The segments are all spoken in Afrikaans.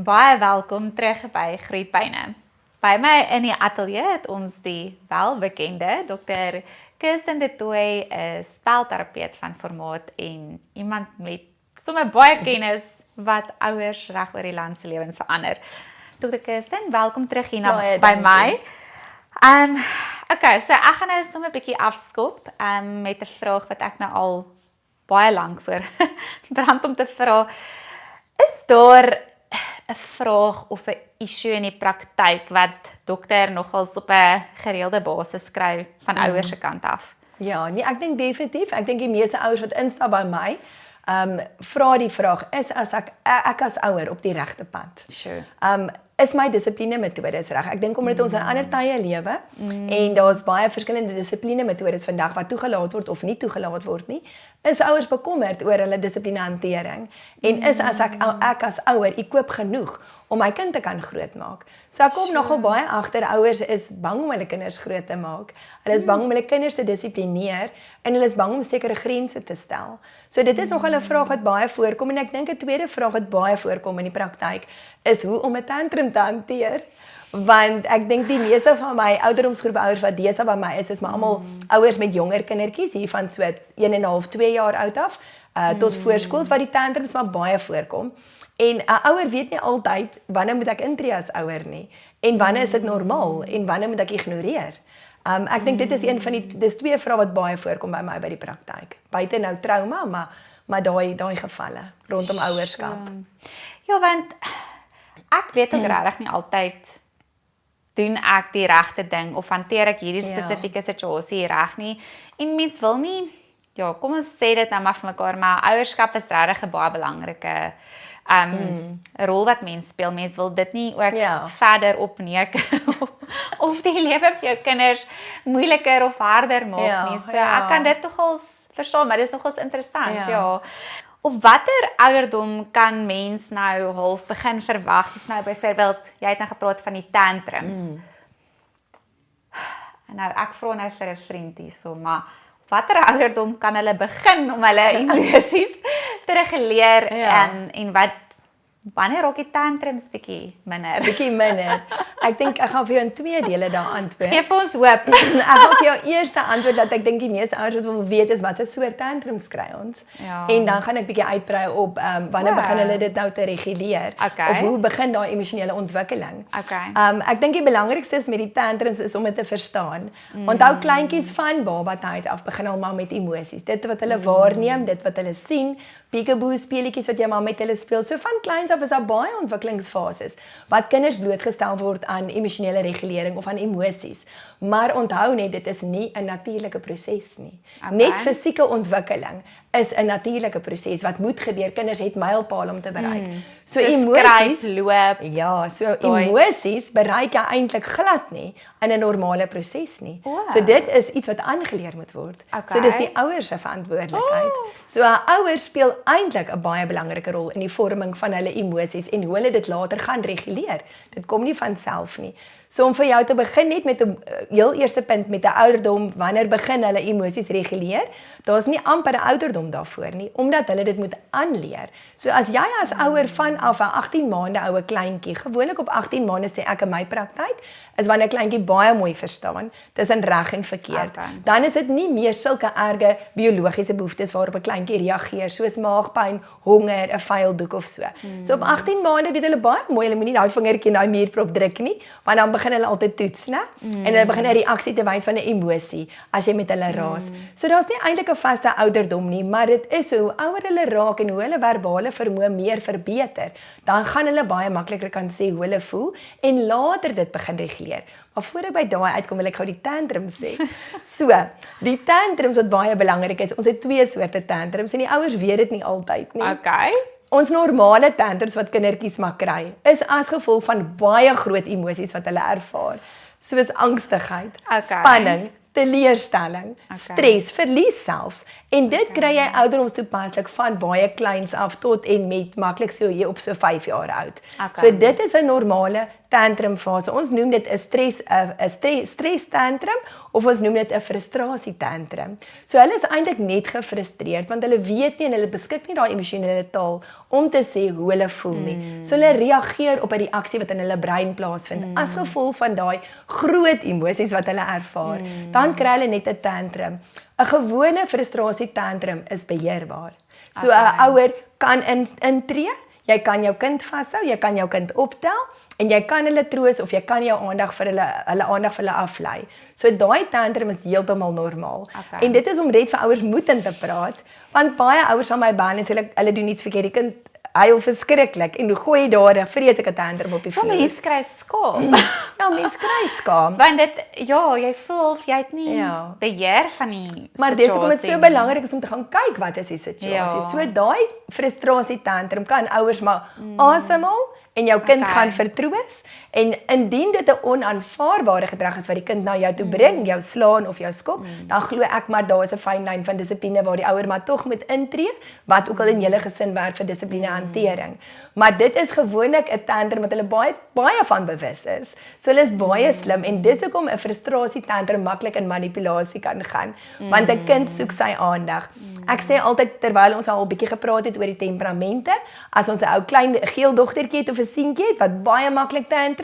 baie welkom terug by Groeipyne. By my in die ateljee het ons die welbekende Dr. Kirsten de Tooy, 'n spelterapeut van formaat en iemand met sommer baie kennis wat ouers reg oor die land se lewens verander. Dr. Kirsten, welkom terug hier by my. Okay, so ek gaan nou sommer 'n bietjie afskop met 'n vraag wat ek nou al baie lank voor brand om te vra. Is daar 'n vraag of 'n issue in die praktyk wat dokter nogals op 'n gereelde basis skryf van ouers se kant af? Ja, nee, ek dink definitief. Ek dink die meeste ouers wat instap by my, vra die vraag, is as ek as ouer op die regte pad? Sure. Is my dissipline metodes reg? Ek dink omdat ons in ander tye lewe en daar's baie verskillende dissipline metodes vandag wat toegelaat word of nie toegelaat word nie, is ouers bekommerd oor hulle dissipline hantering en is as ek as ouer ekoop genoeg om my kind te kan grootmaak. So ek kom nogal baie agter ouers is bang om hulle kinders groot te maak. Hulle is bang om hulle kinders te dissiplineer en hulle is bang om sekere grense te stel. So dit is nogal 'n vraag wat baie voorkom en ek dink 'n tweede vraag wat baie voorkom in die praktyk is hoe om 'n tantrum te hanteer. Want ek dink die meeste van my ouderdomsgroep ouers wat deesdae by my is maar almal ouers met jonger kindertjies hier van so 1,5, 2 jaar oud af tot voorskools wat die tantrums maar baie voorkom. En 'n ouer weet nie altyd wanneer moet ek intree as ouer nie en wanneer is dit normaal en wanneer moet ek ignoreer. Ek dink dit is een van dis twee vrae wat baie voorkom by my by die praktyk. Buite nou trauma, maar daai gevalle rondom ouerskap. Ja, want ek weet ook regtig nie altyd doen ek die regte ding of hanteer ek hierdie spesifieke situasie reg nie. En mens wil nie, ja, kom ons sê dit nou maar vir mekaar, maar ouerskap is regtig 'n baie belangrike rol wat mens speel. Mens wil dit nie ook verder opneek of die lewe vir jou kinders moeiliker of harder maak nie. So ek kan dit nogals verstaan, maar dit is nogals interessant, ja. Op watter ouderdom kan mens nou half begin verwag? Soos nou byvoorbeeld, jy het nou gepraat van die tantrums. Nou ek vra nou vir 'n vriend hierso, maar watter ouderdom kan hulle begin om hulle emosies te reguleer en wanneer raak die tantrums bietjie minder? Bietjie minder. Ek dink ek gaan vir jou in 2 dele daar antwoord. Geef ons hoop. Ek gaan vir jou eerste antwoord dat ek dink die meeste ouers wat wil weet is watter soort tantrums kry ons. Ja. En dan gaan ek bietjie uitbrei op wanneer begin hulle dit nou te reguleer of hoe begin daai emosionele ontwikkeling. Ek dink die belangrikste is met die tantrums is om dit te verstaan. Onthou kleintjies van babatyd af begin al maar met emosies. Dit wat hulle waarneem, dit wat hulle sien, peekaboo speletjies wat jy maar met hulle speel. So van kleins af is daar baie ontwikkelingsfases wat kinders blootgestel word aan emosionele regulering of aan emosies. Maar onthou net, dit is nie 'n natuurlike proses nie. Net fisieke ontwikkeling is 'n natuurlike proses wat moet gebeur. Kinders het mylpale om te bereik. So emosies loop. Ja, so emosies bereik jy eintlik glad nie in 'n normale proses nie. So dit is iets wat aangeleer moet word. So dis die ouers se verantwoordelikheid. So 'n ouer speel eintlik 'n baie belangrike rol in die vorming van hulle emosies en hoe hulle dit later gaan reguleer. Dit kom nie van self nie. So om vir jou te begin net met 'n heel eerste punt met 'n ouderdom, wanneer begin hulle emosies reguleer? Daar's nie amper 'n ouderdom daarvoor nie, omdat hulle dit moet aanleer. So as jy as ouer vanaf 'n 18 maande oue kleintjie, gewoonlik op 18 maande sê ek in my praktyk, is wanneer 'n kleintjie baie mooi verstaan tussen reg en verkeerd. Dan is dit nie meer sulke erge biologiese behoeftes waarop 'n kleintjie reageer, soos maagpyn, honger, 'n vuil doek of so. So op 18 maande weet hulle baie mooi, hulle moenie daai vingertjie in daai muurprop druk nie, want dan begin hulle altyd toets, né? En hulle begin 'n reaksie te wys van 'n emosie as jy met hulle raas. So daar's nie eintlik 'n vaste ouderdom nie, maar dit is hoe ouer hulle raak en hoe hulle verbale vermoë meer verbeter, dan gaan hulle baie makliker kan sê hoe hulle voel en later dit begin reguleer. Maar voor ek by daai uitkom wil ek gou die tantrums sê. So, die tantrums wat baie belangrik is. Ons het 2 soorte tantrums en die ouers weet dit nie altyd nie. Ons normale tantrums wat kindertjies maar kry, is as gevolg van baie groot emosies wat hulle ervaar, soos angstigheid, spanning, teleurstelling, stres, verlies selfs. En dit kry jy ouderdomstoepaslik van baie kleins af tot en met maklik so jy op so 5 jaar oud. So dit is 'n normale tantrumfase. Ons noem dit 'n stres tantrum of ons noem dit 'n frustrasie tantrum. So hulle is eintlik net gefrustreerd want hulle weet nie en hulle beskik nie daai emosionele taal om te sê hoe hulle voel nie. So hulle reageer op 'n reaksie wat in hulle brein plaasvind as gevolg van daai groot emosies wat hulle ervaar. Dan kry hulle net 'n tantrum. 'n Gewone frustrasie tantrum is beheerbaar. So 'n ouer kan intree. Jy kan jou kind vashou, jy kan jou kind optel en jy kan hulle troos of jy kan jou aandag vir hulle aandag vir hulle aflei. So daai tantrum is heeltemal normaal. En dit is om net vir ouers moed in te praat, want baie ouers aan my baan en sê hulle doen iets verkeerd, die kind huil verskriklik en gooi daar 'n vreeslike tantrum op die vloer. Mens kry skaam. Ja, mens kry skaam. Want jy voel of jy het nie beheer van die situasie. Maar dit is hoekom dit so belangrik is om te gaan kyk wat is die situasie. So daai frustrasie tantrum kan ouers maar asemhaal en jou kind gaan vertroos en indien dit 'n onaanvaarbare gedrag is wat die kind na jou toe bring, jou slaan of jou skop, dan glo ek maar daar is 'n fyn lyn van dissipline waar die ouer maar tog moet intree, wat ook al in julle gesin werk vir dissipline hantering. Maar dit is gewoonlik 'n tantrum wat hulle baie van bewus is. So hulle is baie slim en dis hoekom 'n frustrasie tantrum maklik in manipulasie kan gaan, want 'n kind soek sy aandag. Ek sê altyd terwyl ons al 'n bietjie gepraat het oor die temperamente, as ons 'n ou klein geel dogtertjie het of 'n seentjie het wat baie maklik tantrum,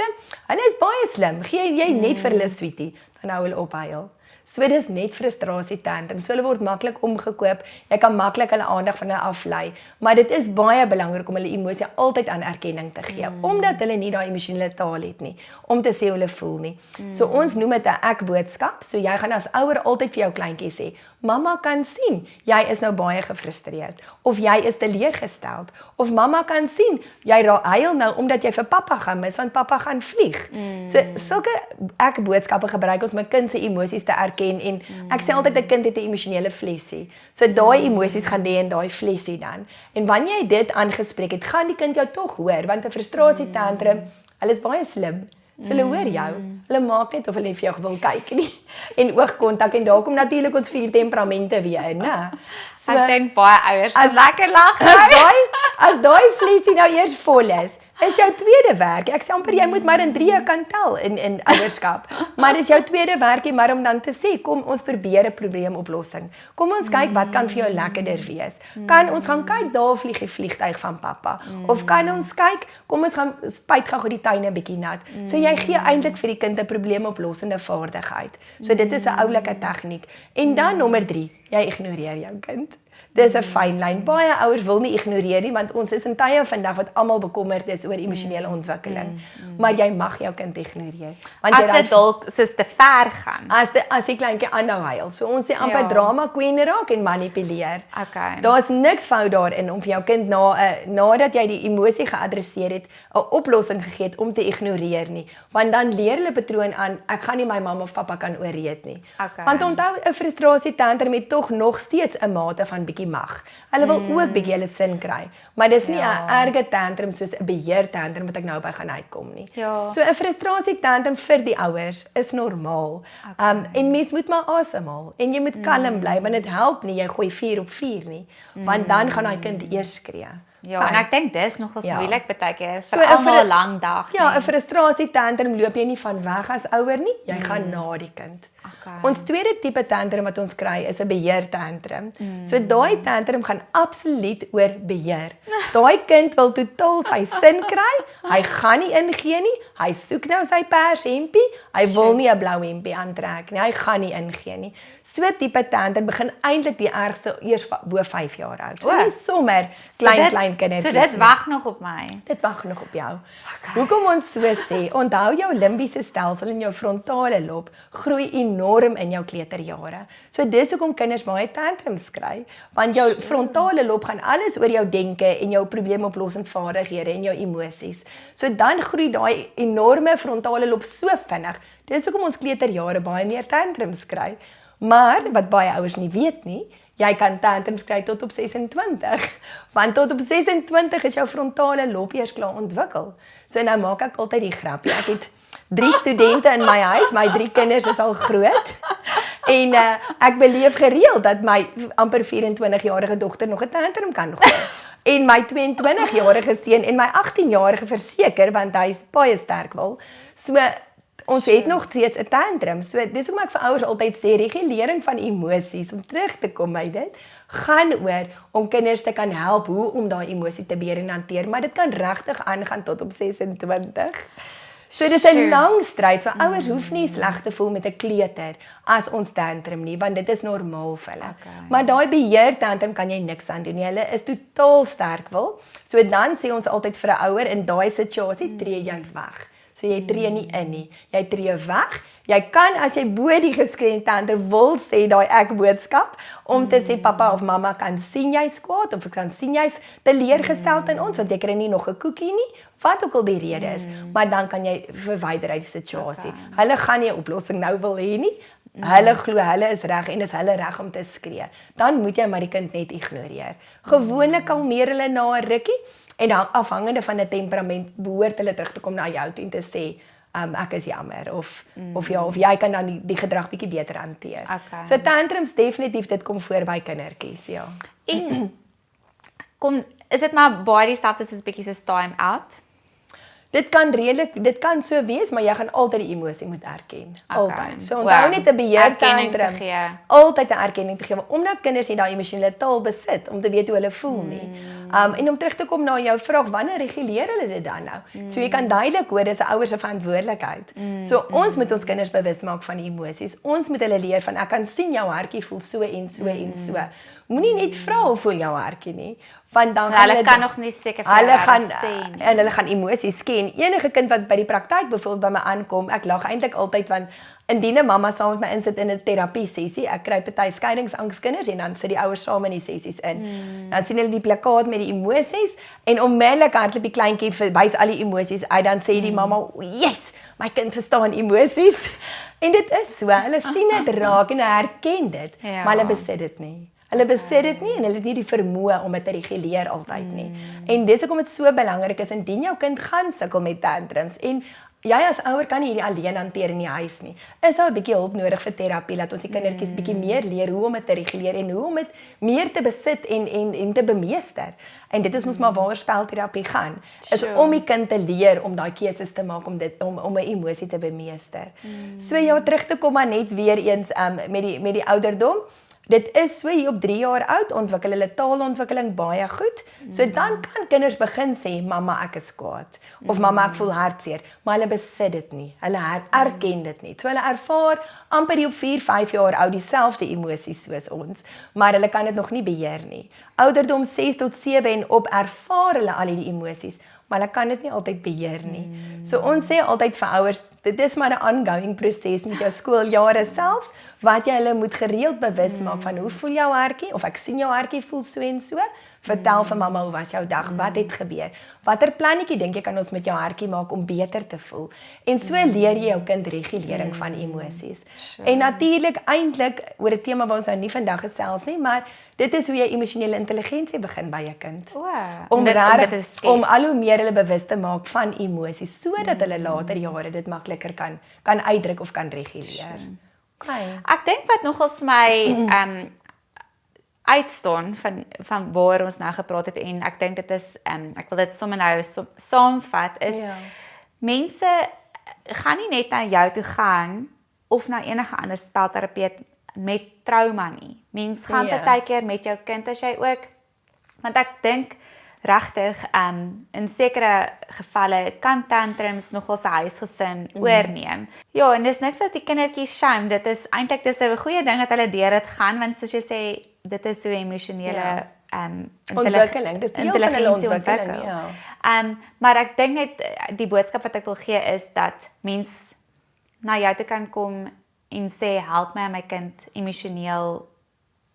hulle is baie slim. Gee jy net vir hulle sweetie, dan hou hulle op huil. So dis net frustrasie tantrum. So hulle word maklik omgekoop. Jy kan maklik hulle aandag van hulle aflei, maar dit is baie belangrik om hulle emosie altyd aan erkenning te gee, omdat hulle nie daai emosionele taal het nie om te sê hoe hulle voel nie. So ons noem dit 'n ek boodskap. So jy gaan as ouer altyd vir jou kleintjie sê, mamma kan sien jy is nou baie gefrustreerd of jy is teleurgesteld of mamma kan sien jy huil nou omdat jy vir pappa gaan mis want pappa gaan vlieg. So sulke ek boodskappe gebruik ons om my kind se emosies te erken en ek sê altyd 'n kind het 'n emosionele flesie. So daai emosies gaan lê in daai flesie dan. En wanneer jy dit aangespreek het, gaan die kind jou tog hoor want 'n frustrasie tantrum, hulle is baie slim. So hulle hoor jou. Hulle maak net of hulle vir jou wil kyk nie. En oogkontak en daar kom natuurlik ons 4 temperamente weer in, né? So ek dink baie ouers is lekker lag. As daai flesie nou eers vol is jou tweede werk. Ek sê amper jy moet maar in 3 kan tel in ouerskap. Maar dis jou tweede werkie maar om dan te sê, kom ons probeer 'n probleemoplossing. Kom ons kyk wat kan vir jou lekkerder wees. Kan ons gaan kyk daar vlieg die vliegtyg van pappa of kan ons kyk, kom ons gaan spuit gou die tuine 'n bietjie nat. So jy gee eintlik vir die kind 'n probleemoplossende vaardigheid. So dit is 'n oulike tegniek. En dan nommer 3, jy ignoreer jou kind. Dis 'n fyn lyn. Baie ouers wil nie ignoreer nie want ons is in tye vandag wat almal bekommerd is oor emosionele ontwikkeling. Maar jy mag jou kind ignoreer. Want as dit dalk soos te ver gaan. As die kleintjie aanhou huil. So ons sê amper drama queen raak en manipuleer. Okay. Daar's niks fout daarin om vir jou kind nadat jy die emosie geadresseer het, 'n oplossing gegee het om te ignoreer nie. Want dan leer hulle patroon aan, ek gaan nie my mamma of pappa kan oorreed nie. Okay. Want onthou 'n frustrasie tantrum het tog nog steeds 'n mate van bietjie mag. Hulle wil ook bietjie hulle sin kry, maar dis nie 'n erge tantrum soos 'n beheer tantrum wat ek nou by gaan uitkom nie. So 'n frustrasie tantrum vir die ouers is normaal. En mens moet maar asemhaal en jy moet kalm bly want dit help nie jy gooi 4 op 4 nie, want dan gaan daai kind eers skree. Ja, en ek dink dis nogals moeilik baie keer vir almal 'n lang dag. Ja, 'n frustrasie tantrum loop jy nie van weg as ouer nie, jy gaan na die kind. Ons tweede tipe tantrum wat ons kry is 'n beheer tantrum. So daai tantrum gaan absoluut oor beheer. Daai kind wil totaal sy sin kry, hy gaan nie ingee nie, hy soek nou sy pers hempie, hy wil nie 'n blou hempie aantrek nie, hy gaan nie ingee nie. So tipe tantrum begin eintlik die ergste eers bo 5 jaar oud. So nie sommer klein kinders. So dit wag nog op my. Dit wag nog op jou. Hoekom ons so sê, onthou jou limbiese stelsel en jou frontale lob groei enorm in jou kleuterjare. So dis hoekom kinders baie tantrums kry, want jou frontale lob gaan alles oor jou denke en jou probleemoplossende vaardighede en jou emosies. So dan groei daai enorme frontale lob so vinnig. Dis hoekom ons kleuterjare baie meer tantrums kry. Maar wat baie ouers nie weet nie, jy kan tantrums kry tot op 26. Want tot op 26 is jou frontale lob eers klaar ontwikkel. So nou maak ek altyd die grapjie. Ek het 3 studente in my huis, my 3 kinders is al groot. En ek beleef gereeld dat my amper 24-jarige dogter nog 'n tantrum kan gooi. En my 22-jarige seun en my 18-jarige verseker want hy's baie sterk wil. So ons het nog steeds 'n tantrum. So dis hoekom ek vir ouers altyd sê regulering van emosies om terug te kom by dit gaan oor om kinders te kan help hoe om daai emosie te beheer en hanteer, maar dit kan regtig aangaan tot op 26. So dis 'n lang stryd. So ouers hoef nie sleg te voel met 'n kleuter as ons tantrum nie, want dit is normaal vir hulle. Maar daai beheer tantrum kan jy niks aan doen nie. Hulle is totaal sterk wil. So dan sê ons altyd vir 'n ouer in daai situasie tree jy weg. So jy tree nie in nie. Jy tree weg. Jy kan as jy bo die geskree tantrum wil sê daai ek boodskap om te sê pappa of mamma kan sien jy's kwaad of ek kan sien jy's teleurgesteld in ons want jy kry nie nog 'n koekie nie. Wat ook al die rede is, maar dan kan jy verwyder uit die situasie. Hulle gaan nie 'n oplossing nou wil hê nie. Hulle glo hulle is reg en is hulle reg om te skree. Dan moet jy maar die kind net ignoreer. Gewoonlik kalmeer hulle na 'n rukkie en dan afhangende van 'n temperament behoort hulle terug te kom na jou toe en te sê ek is jammer of jy kan dan die gedrag bietjie beter hanteer. So tantrums definitief dit kom voor by kindertjies, ja. En is dit maar baie dieselfde soos bietjie soos time out? Dit kan so wees, maar jy gaan altyd die emosie moet erken. Altyd. So onthou net 'n beheer tantrum. Altyd 'n erkenning te gee, omdat kinders nie daai emosionele taal besit om te weet hoe hulle voel nie. En om terug te kom na jou vraag, wanneer reguleer hulle dit dan nou? So jy kan duidelik hoor dis 'n ouer se verantwoordelikheid. So ons moet ons kinders bewus maak van die emosies. Ons moet hulle leer van ek kan sien jou hartjie voel so en so en so. Moenie net vra hoe voel jou hartjie nie, want dan hulle kan nog nie seker vir hulle gaan sê nie. En hulle gaan emosies ken. Enige kind wat by die praktyk byvoorbeeld by my aankom, ek lag eintlik altyd want indien 'n mamma saam met my insit in 'n terapie sessie, ek kry party skeidingsangstkinders en dan sit die ouers saam in die sessies in. Dan sien hulle die plakkaat met die emosies en onmiddellik hardloop die kleintjie wys al die emosies uit, dan sê die mamma, "Yes, my kind verstaan emosies." En dit is so, hulle sien dit raak en herken dit, maar hulle besit dit nie. Hulle besit dit nie en hulle het nie die vermoë om dit te reguleer altyd nie. En dis hoekom dit so belangrik is indien jou kind gaan sukkel met tantrums en jy as ouer kan nie hierdie alleen hanteer in die huis nie. Is daar 'n bietjie hulp nodig vir terapie dat ons die kindertjies bietjie meer leer hoe om dit te reguleer en hoe om dit meer te besit en te bemeester. En dit is mos maar waar spelterapie gaan. Is om die kind te leer om daai keuses te maak om 'n emosie te bemeester. So ja, terug te kom maar net weer eens met die ouderdom. Dit is so hier op 3 jaar oud, ontwikkel hulle taalontwikkeling baie goed. So dan kan kinders begin sê, mamma ek is kwaad. Of mamma ek voel hartseer. Maar hulle besit dit nie. Hulle erken dit nie. So hulle ervaar amper die op 4, 5 jaar oud dieselfde emosies soos ons. Maar hulle kan dit nog nie beheer nie. Ouderdom 6 tot 7 en op ervaar hulle al die emosies. Maar hulle kan dit nie altyd beheer nie. So ons sê altyd vir ouers, dit is maar 'n ongoing proses met jou skooljare selfs, wat jy hulle moet gereeld bewus maak van hoe voel jou hartjie, of ek sien jou hartjie voel so en so, vertel vir mamma hoe was jou dag, wat het gebeur, watter plannetjie dink jy kan ons met jou hartjie maak om beter te voel, en so leer jy jou kind regulering van emosies. En natuurlik eintlik oor 'n tema waar ons nou nie vandag gesels nie, maar dit is hoe jy emosionele intelligensie begin by 'n kind. Om al hoe meer hulle bewus te maak van emosies, sodat hulle later jare dit makliker kan uitdruk of kan reguleer. Ek dink wat nogals my uitstaan van waar ons nou gepraat het en ek dink dit is ek wil dit sommer nou saamvat is mense gaan nie net na jou toe gaan of na enige ander spelterapeut met trauma nie. Mense gaan partykeer met jou kind as jy ook, want ek dink regtig in sekere gevalle kan tantrums nogal se huisgesin oorneem. Ja, en dis niks wat die kindertjies shame, dit is eintlik 'n goeie ding dat hulle deur dit gaan, want soos jy sê, dit is so emosionele ontwikkeling, dis deel van hulle ontwikkeling, maar ek dink net die boodskap wat ek wil gee is dat mens na jou toe kan kom en sê help my om my kind emosioneel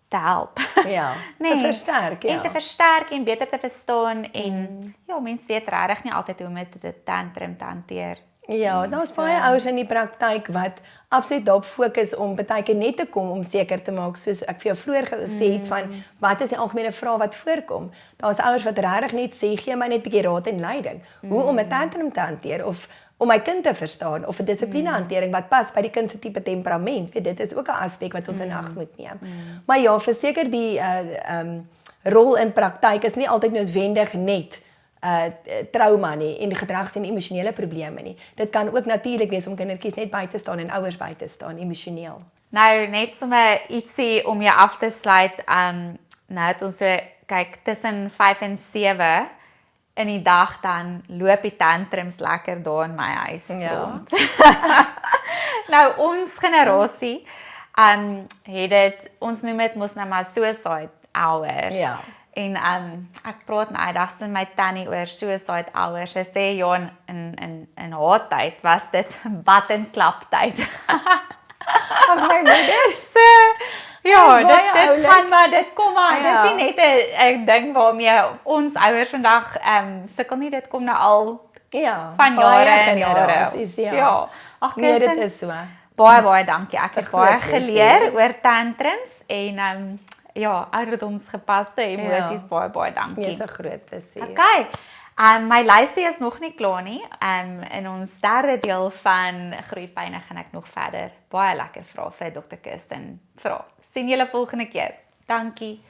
te help. Te versterk, En te versterk en beter te verstaan en mense weet regtig nie altyd hoe om dit tantrum te hanteer. Ja, daar's baie ouers in die praktyk wat absoluut daarop fokus om partykeer net te kom om seker te maak, soos ek vir jou vroeër gesê het van wat is die algemene vrae wat voorkom. Daar's ouers wat regtig net sê gee my net 'n bietjie raad en leiding hoe om 'n tantrum te hanteer of om my kind te verstaan of 'n dissiplinehantering wat pas by die kind se tipe temperament. Dit is ook 'n aspek wat ons in ag moet neem. Maar ja, verseker die rol in praktyk is nie altyd noodwendig net trauma nie en gedrags- en emosionele probleme nie. Dit kan ook natuurlik wees om kindertjies net by te staan en ouers by te staan emosioneel. Nou net sommer ietsie om jou af te sluit, nou het ons so kyk tussen 5 en 7 in die dag dan loop die tantrums lekker daar in my huis rond. Nou ons generasie het dit, ons noem dit mos nou maar suicide hour. Ja. En ek praat nou eendag met my tannie oor suicide hour. Sy sê ja in haar tyd was dit button klap tyd. My moeder. So ja, dit gaan maar, dit kom maar. Ja. Dis nie net 'n ding waarmee ons ouers vandag sukkel nie, dit kom nou al van jare en jare. Ja. Ag, nee, dit is so. Baie dankie. Ek het baie geleer oor tantrums en ja, ouderdomsgepaste emosies. Baie dankie. Dit is 'n groot plesier. Okay. My lysie is nog nie klaar nie. In ons derde deel van groeipyne gaan ek nog verder baie lekker vrae vir Dr. Kirsten vra. Sien julle volgende keer. Dankie.